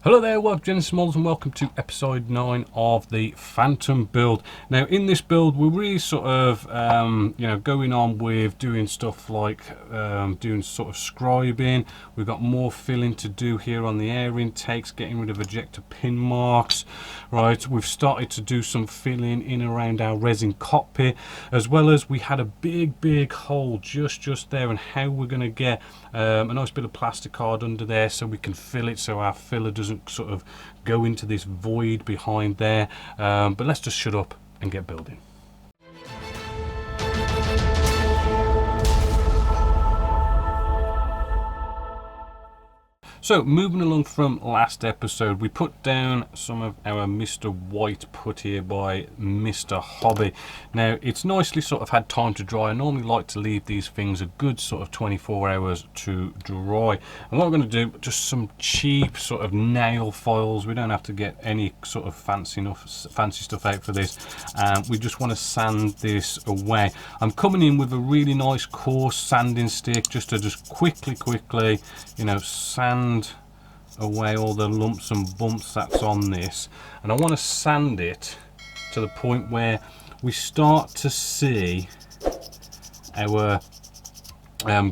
Hello there, welcome Genesis Models and welcome to episode 9 of the Phantom build. Now in this build we're really sort of going on with doing stuff like doing sort of scribing. We've got more filling to do here on the air intakes, getting rid of ejector pin marks. Right, we've started to do some filling in around our resin cockpit, as well as we had a big hole just there, and how we're going to get a nice bit of plastic card under there so we can fill it, so our filler doesn't sort of go into this void behind there. But let's just shut up and get building. So moving along from last episode, we put down some of our Mr. White putty here by Mr. Hobby. Now it's nicely sort of had time to dry. I normally like to leave these things a good sort of 24 hours to dry. And what we're going to do, just some cheap sort of nail files. We don't have to get any sort of fancy stuff out for this. We just want to sand this away. I'm coming in with a really nice coarse sanding stick just to quickly sand away all the lumps and bumps that's on this, and I want to sand it to the point where we start to see our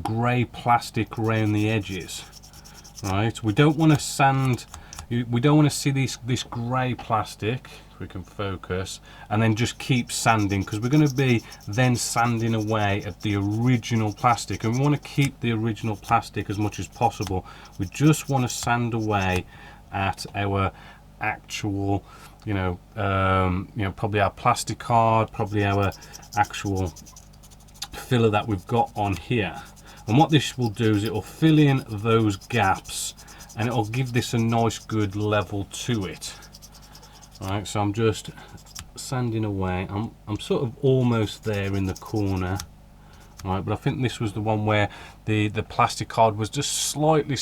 grey plastic around the edges. Right, we don't want to sand, we don't want to see this grey plastic, if we can focus, and then just keep sanding, because we're going to be then sanding away at the original plastic, and we want to keep the original plastic as much as possible. We just want to sand away at our actual probably our plastic card, probably our actual filler that we've got on here. And what this will do is it will fill in those gaps, and it will give this a nice good level to it. Right, so I'm just sanding away. I'm sort of almost there in the corner. Right, but I think this was the one where the plastic card was just slightly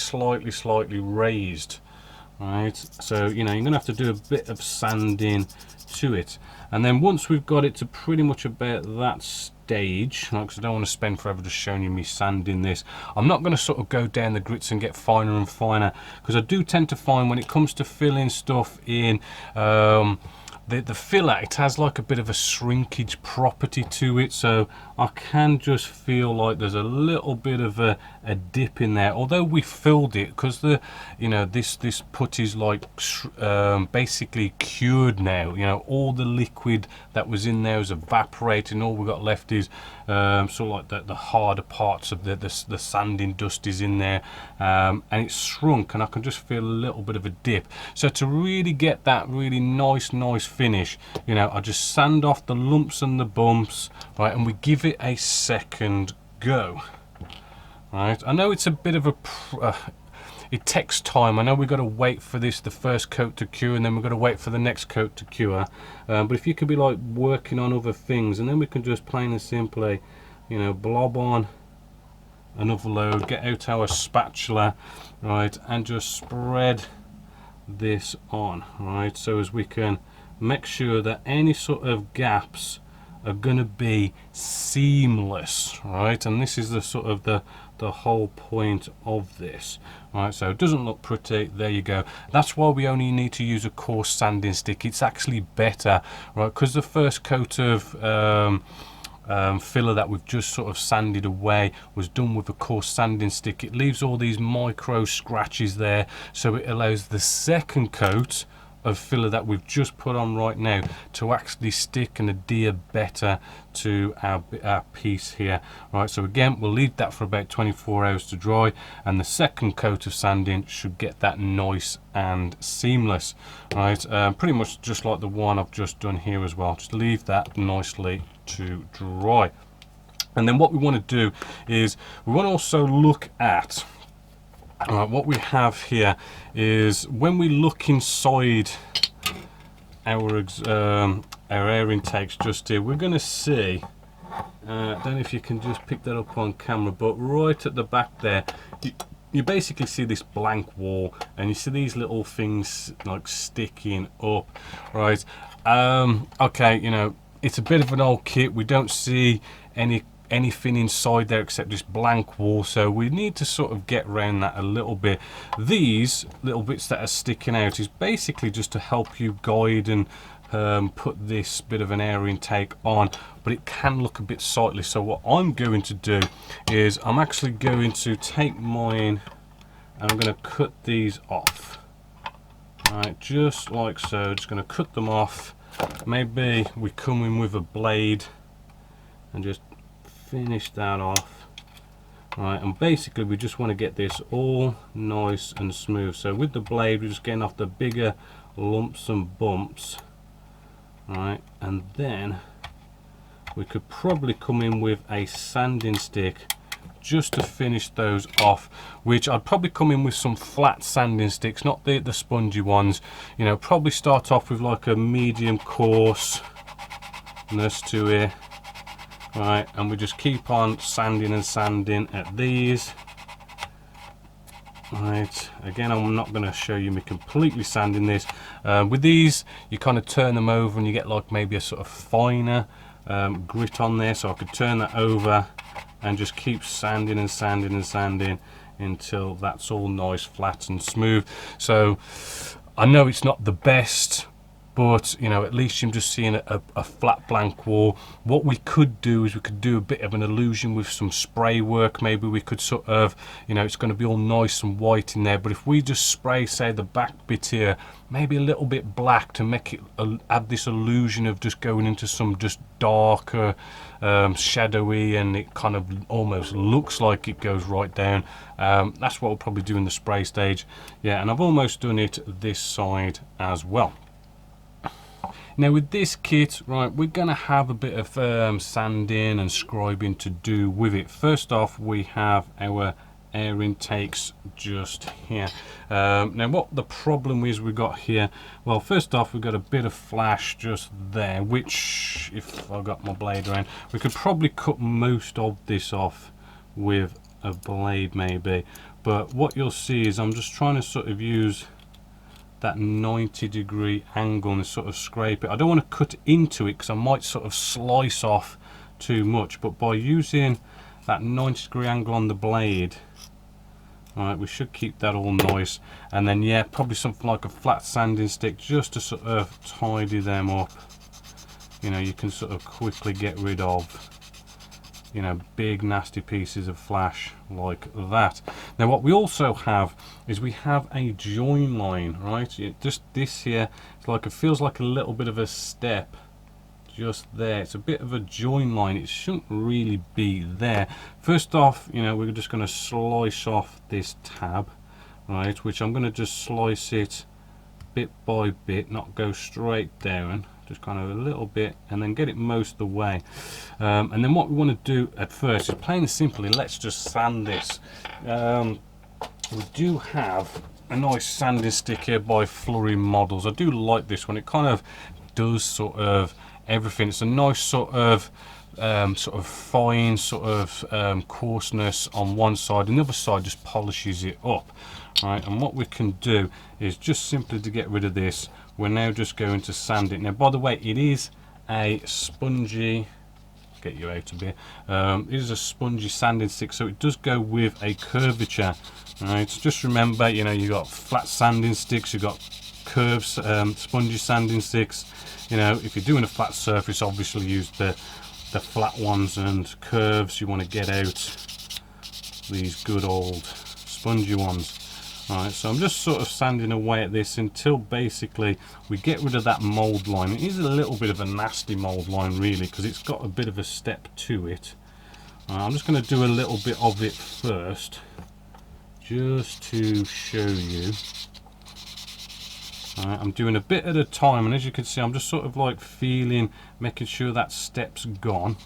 raised. Right, so you're gonna have to do a bit of sanding to it, and then once we've got it to pretty much about that stage, because I don't want to spend forever just showing you me sanding this, I'm not going to sort of go down the grits and get finer and finer, because I do tend to find when it comes to filling stuff in, the filler, it has like a bit of a shrinkage property to it, so I can just feel like there's a little bit of a dip in there, although we filled it, because this putty's like basically cured now. All the liquid that was in there is evaporating. All we've got left is sort of like the harder parts of the sanding dust is in there, and it's shrunk, and I can just feel a little bit of a dip. So to really get that really nice finish, I just sand off the lumps and the bumps, right, and we give it a second go. Right, I know it's a bit of it takes time. I know we've got to wait for the first coat to cure, and then we've got to wait for the next coat to cure, but if you could be like working on other things, and then we can just plain and simply blob on another load, get out our spatula, right, and just spread this on, right, so as we can make sure that any sort of gaps are going to be seamless, right, and this is the sort of the whole point of this, right. So it doesn't look pretty, there you go. That's why we only need to use a coarse sanding stick. It's actually better, right, because the first coat of filler that we've just sort of sanded away was done with a coarse sanding stick. It leaves all these micro scratches there, so it allows the second coat of filler that we've just put on right now to actually stick and adhere better to our piece here, right. So again, we'll leave that for about 24 hours to dry, and the second coat of sanding should get that nice and seamless, right. Pretty much just like the one I've just done here as well. Just leave that nicely to dry, and then what we want to do is we want to also look at what we have here is when we look inside our air intakes just here, we're going to see, I don't know if you can just pick that up on camera, but right at the back there, you basically see this blank wall, and you see these little things like sticking up, right. Okay, it's a bit of an old kit. We don't see any anything inside there except this blank wall, so we need to sort of get around that a little bit. These little bits that are sticking out is basically just to help you guide and put this bit of an air intake on, but it can look a bit sightly. So what I'm going to do is I'm actually going to take mine and I'm going to cut these off. Right, just like so, just going to cut them off. Maybe we come in with a blade and just finish that off. Right, and basically we just want to get this all nice and smooth. So with the blade we're just getting off the bigger lumps and bumps. Right, and then we could probably come in with a sanding stick just to finish those off, which I'd probably come in with some flat sanding sticks, not the spongy ones. You know, probably start off with like a medium coarseness to it. Right, and we just keep on sanding and sanding at these. Right, again, I'm not going to show you me completely sanding this. With these, you kind of turn them over and you get like maybe a sort of finer grit on there. So I could turn that over and just keep sanding and sanding and sanding until that's all nice, flat and smooth. So I know it's not the best, but you know, at least I'm just seeing a flat blank wall. What we could do is we could do a bit of an illusion with some spray work. Maybe we could sort of, you know, it's going to be all nice and white in there, but if we just spray, say, the back bit here maybe a little bit black to make it add this illusion of just going into some just darker, shadowy, and it kind of almost looks like it goes right down. That's what we'll probably do in the spray stage. Yeah, and I've almost done it this side as well. Now with this kit, right, we're going to have a bit of sanding and scribing to do with it. First off, we have our air intakes just here. Now what the problem is we've got here, well, first off we've got a bit of flash just there, which if I got my blade around, we could probably cut most of this off with a blade maybe. But what you'll see is I'm just trying to sort of use that 90-degree angle and sort of scrape it. I don't want to cut into it because I might sort of slice off too much, but by using that 90-degree angle on the blade, right, we should keep that all nice. And then yeah, probably something like a flat sanding stick just to sort of tidy them up. You know, you can sort of quickly get rid of, you know, big nasty pieces of flash like that. Now what we also have is we have a join line, right? Just this here, it's like, it feels like a little bit of a step just there. It's a bit of a join line. It shouldn't really be there. First off, you know, we're just going to slice off this tab, right, which I'm going to just slice it bit by bit, not go straight down, just kind of a little bit, and then get it most of the way. And then what we want to do at first is, plain and simply, let's just sand this. We do have a nice sanding stick here by Flurry Models. I do like this one. It kind of does sort of everything. It's a nice sort of fine sort of coarseness on one side, and the other side just polishes it up. Right, and what we can do is just simply, to get rid of this, we're now just going to sand it. Now by the way, it is a spongy, get you out a bit, it is a spongy sanding stick, so it does go with a curvature. Right, just remember, you know, you got flat sanding sticks, you got curves, spongy sanding sticks. You know, if you're doing a flat surface, obviously use the flat ones, and curves, you want to get out these good old spongy ones. Alright, so I'm just sort of sanding away at this until basically we get rid of that mold line. It is a little bit of a nasty mold line really, because it's got a bit of a step to it. I'm just going to do a little bit of it first, just to show you. I'm doing a bit at a time, and as you can see, I'm just sort of like feeling, making sure that step's gone.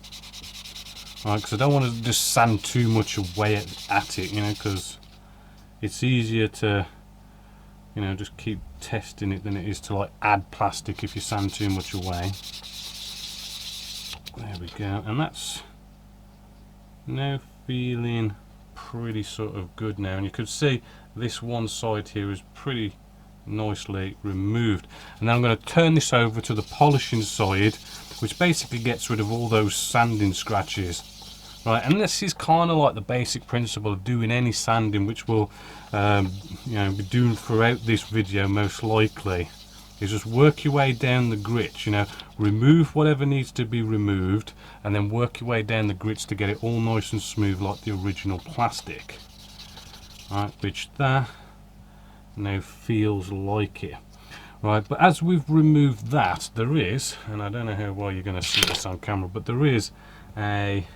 Because I don't want to just sand too much away at it, you know, because it's easier to, you know, just keep testing it than it is to like add plastic if you sand too much away. There we go, and that's now feeling pretty sort of good now, and you could see this one side here is pretty nicely removed. And then I'm going to turn this over to the polishing side, which basically gets rid of all those sanding scratches. right? And this is kind of like the basic principle of doing any sanding, which we'll you know, be doing throughout this video most likely, is just work your way down the grits, you know, remove whatever needs to be removed, and then work your way down the grits to get it all nice and smooth like the original plastic, right? Which that now feels like it, right? But as we've removed that, there is, and I don't know how well you're going to see this on camera, but there is a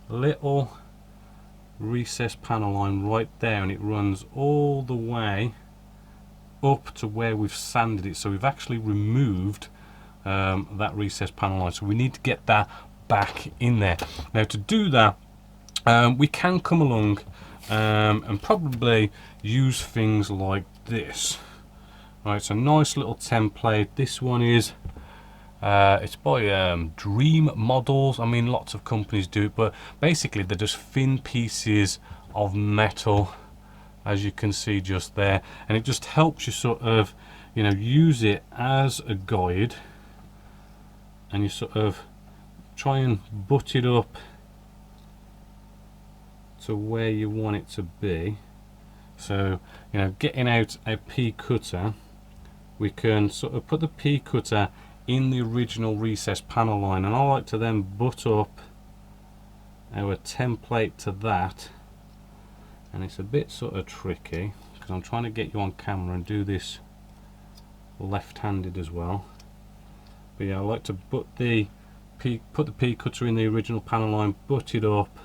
little recessed panel line right there, and it runs all the way up to where we've sanded it. So we've actually removed that recessed panel line, so we need to get that back in there. Now to do that, we can come along and probably use things like this, right? It's a nice little template. This one is it's by Dream Models. I mean, lots of companies do it, but basically they're just thin pieces of metal, as you can see just there, and it just helps you sort of, you know, use it as a guide, and you sort of try and butt it up to where you want it to be. So, you know, getting out a P cutter, we can sort of put the P cutter in the original recessed panel line, and I like to then butt up our template to that. And it's a bit sort of tricky because I'm trying to get you on camera and do this left-handed as well. But yeah, I like to put the P cutter in the original panel line, butt it up,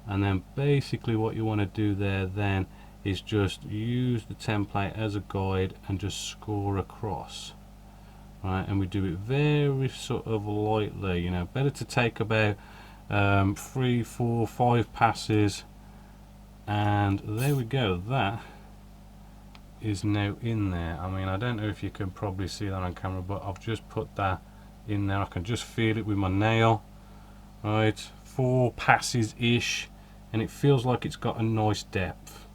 and then basically what you want to do there then is just use the template as a guide and just score across. Right, and we do it very sort of lightly, you know, better to take about 3, 4, 5 passes, and there we go, that is now in there. I mean, I don't know if you can probably see that on camera, but I've just put that in there. I can just feel it with my nail, right? 4 passes ish, and it feels like it's got a nice depth,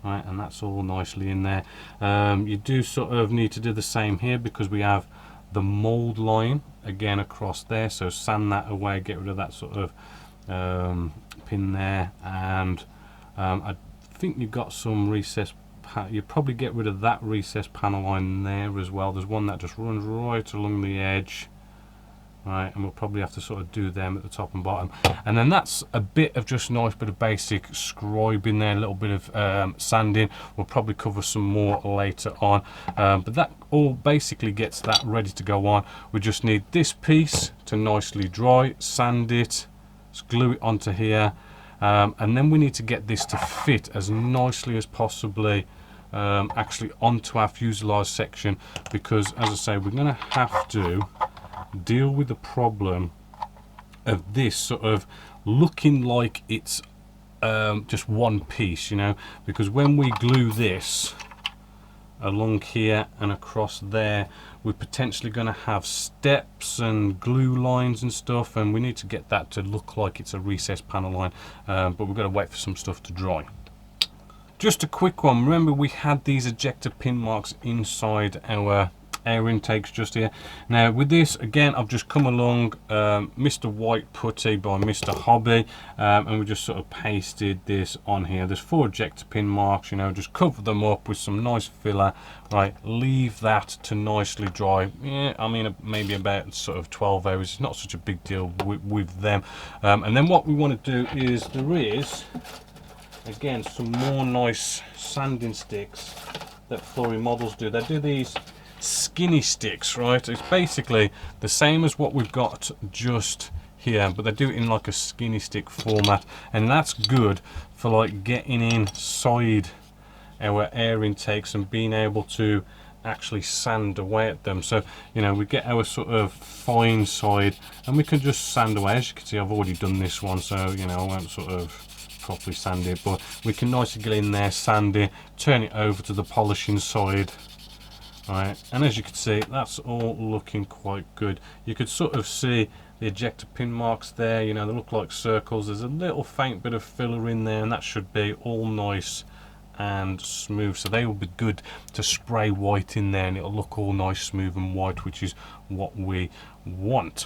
right? And that's all nicely in there. You do sort of need to do the same here because we have the mold line again across there, so sand that away, get rid of that sort of pin there, and I think you've got some recessed, you probably get rid of that recessed panel line there as well. There's one that just runs right along the edge, right, and we'll probably have to sort of do them at the top and bottom. And then that's a bit of just nice bit of basic scribing there, a little bit of sanding. We'll probably cover some more later on, but that all basically gets that ready to go on. We just need this piece to nicely dry, sand it, glue it onto here, and then we need to get this to fit as nicely as possibly actually onto our fuselage section, because as I say, we're going to have to deal with the problem of this sort of looking like it's just one piece, you know, because when we glue this along here and across there, we're potentially going to have steps and glue lines and stuff, and we need to get that to look like it's a recessed panel line, but we've got to wait for some stuff to dry. Just a quick one, remember we had these ejector pin marks inside our air intakes just here. Now with this, again, I've just come along Mr. White Putty by Mr. Hobby, and we just sort of pasted this on here. There's 4 ejector pin marks, you know, just cover them up with some nice filler, right, leave that to nicely dry. Yeah, I mean, maybe about sort of 12 hours. It's not such a big deal with them. And then what we want to do is, there is again some more nice sanding sticks that Flurry Models do. They do these skinny sticks, right? It's basically the same as what we've got just here, but they do it in like a skinny stick format, and that's good for like getting inside our air intakes and being able to actually sand away at them. So, you know, we get our sort of fine side and we can just sand away. As you can see, I've already done this one, so, you know, I won't sort of properly sand it, but we can nicely get in there, sand it, turn it over to the polishing side. Right, and as you can see, that's all looking quite good. You could sort of see the ejector pin marks there, you know, they look like circles. There's a little faint bit of filler in there, and that should be all nice and smooth. So they will be good to spray white in there, and it'll look all nice, smooth and white, which is what we want.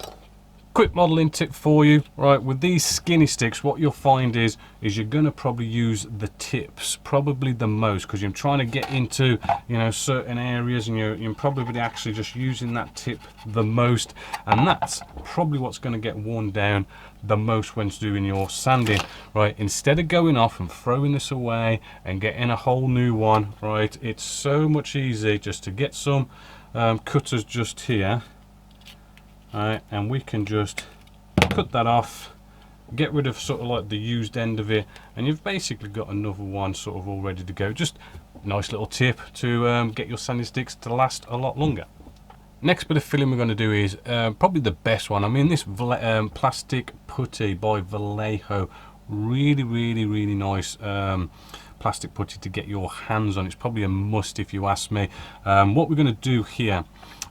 quick modeling tip for you, right? With these skinny sticks, what you'll find is you're going to probably use the tips probably the most, because you're trying to get into, you know, certain areas, and you're probably actually just using that tip the most, and that's probably what's going to get worn down the most when doing your sanding, right? Instead of going off and throwing this away and getting a whole new one, right, it's so much easier just to get some cutters just here, right, and we can just cut that off, get rid of sort of like the used end of it, and you've basically got another one sort of all ready to go. Just a nice little tip to get your sanding sticks to last a lot longer. Next bit of filling we're going to do is probably the best one. I mean, this plastic putty by Vallejo, really nice plastic putty to get your hands on. It's probably a must if you ask me. What we're going to do here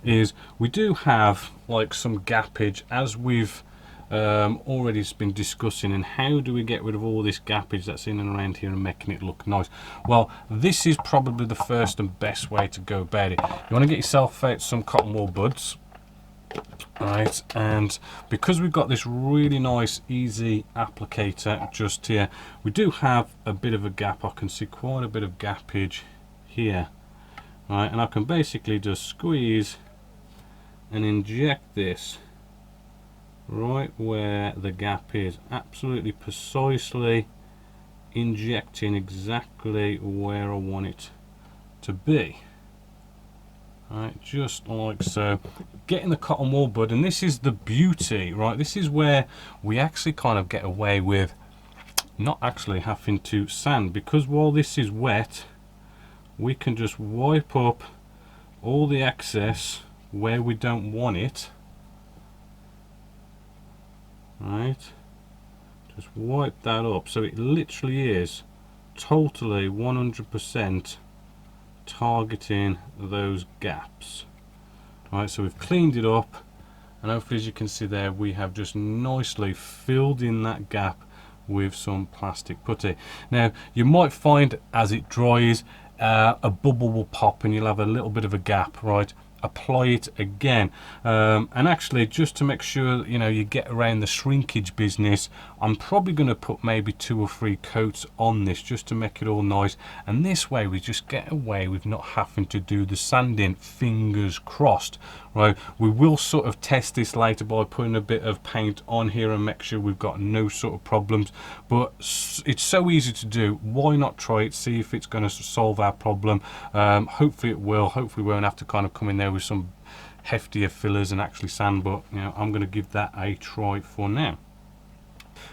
is we do have like some gappage, as we've already been discussing, and how do we get rid of all this gappage that's in and around here and making it look nice? Well, this is probably the first and best way to go about it. You want to get yourself out some cotton wool buds, right, and because we've got this really nice easy applicator just here, we do have a bit of a gap. I can see quite a bit of gappage here, right, and I can basically just squeeze and inject this right where the gap is, absolutely precisely injecting exactly where I want it to be, right, just like so. Getting the cotton wool bud, and this is the beauty, right, this is where we actually kind of get away with not actually having to sand, because while this is wet we can just wipe up all the excess where we don't want it, right, just wipe that up, so it literally is totally 100% targeting those gaps, right. So we've cleaned it up, and hopefully, as you can see there, we have just nicely filled in that gap with some plastic putty. Now you might find as it dries a bubble will pop and you'll have a little bit of a gap, right. Apply it again, and actually, just to make sure you know you get around the shrinkage business, I'm probably going to put maybe 2 or 3 coats on this just to make it all nice, and this way we just get away with not having to do the sanding, fingers crossed, right. We will sort of test this later by putting a bit of paint on here and make sure we've got no sort of problems, but it's so easy to do, why not try it, see if it's going to solve our problem. Hopefully it will. Hopefully we won't have to kind of come in there with some heftier fillers and actually sand, but you know, I'm going to give that a try for now.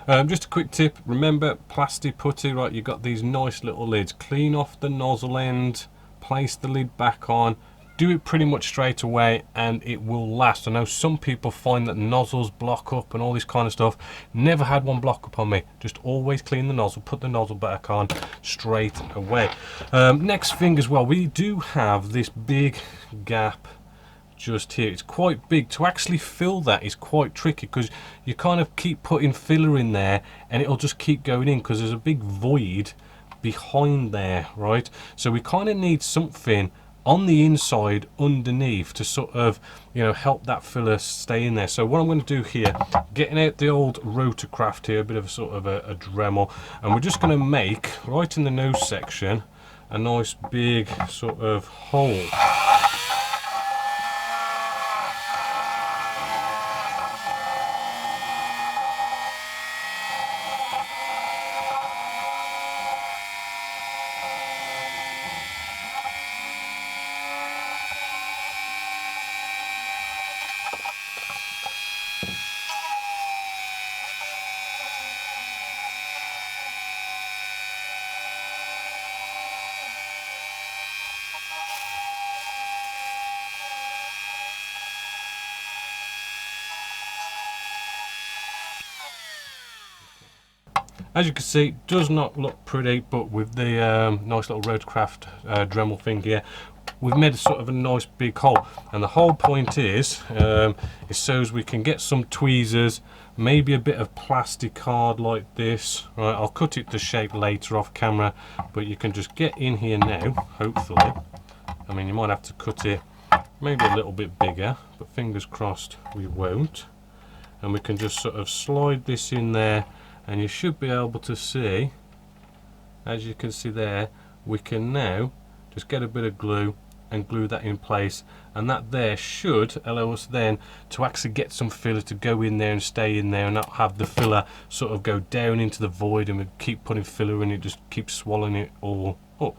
Just a quick tip, remember plastic putty, right, you've got these nice little lids, clean off the nozzle end, place the lid back on, do it pretty much straight away and it will last. I know some people find that nozzles block up and all this kind of stuff. Never had one block up on me. Just always clean the nozzle, put the nozzle back on straight away. Next thing as well, we do have this big gap just here. It's quite big. To actually fill that is quite tricky, because you kind of keep putting filler in there and it'll just keep going in because there's a big void behind there, right? So we kind of need something on the inside underneath to sort of, you know, help that filler stay in there. So what I'm going to do here, getting out the old rotorcraft here, a bit of a sort of a Dremel, and we're just going to make right in the nose section a nice big sort of hole. As you can see, does not look pretty, but with the nice little rotorcraft Dremel thing here, we've made a sort of a nice big hole. And the whole point is so as we can get some tweezers, maybe a bit of plastic card like this. Right, I'll cut it to shape later off camera, but you can just get in here now, hopefully. I mean, you might have to cut it maybe a little bit bigger, but fingers crossed we won't. and we can just sort of slide this in there, and you should be able to see, as you can see there, we can now just get a bit of glue and glue that in place, and that there should allow us then to actually get some filler to go in there and stay in there, and not have the filler sort of go down into the void and we keep putting filler in, it just keeps swallowing it all up.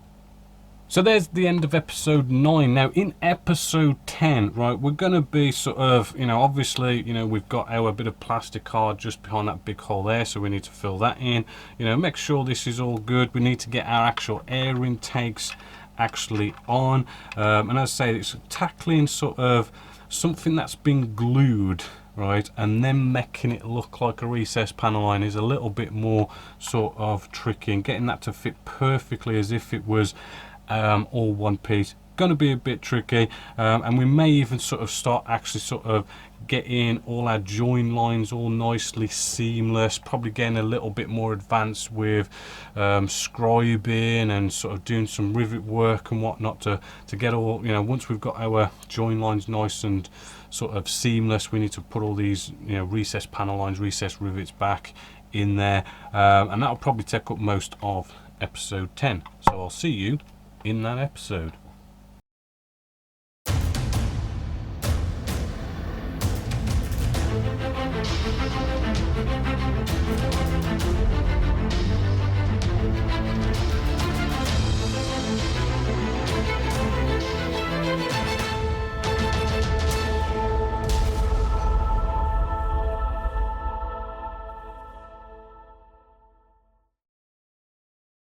So there's the end of episode 9. Now in episode 10, right, we're going to be sort of, obviously, we've got our bit of plastic card just behind that big hole there, so we need to fill that in. Make sure this is all good. We need to get our actual air intakes actually on. And as I say, it's tackling sort of something that's been glued, right, and then making it look like a recessed panel line is a little bit more sort of tricky, and getting that to fit perfectly as if it was all one piece, going to be a bit tricky. And we may even sort of start actually sort of getting all our join lines all nicely seamless, probably getting a little bit more advanced with scribing and sort of doing some rivet work and whatnot to get all, once we've got our join lines nice and sort of seamless, we need to put all these recessed panel lines, recessed rivets back in there, and that'll probably take up most of episode 10. So I'll see you in that episode.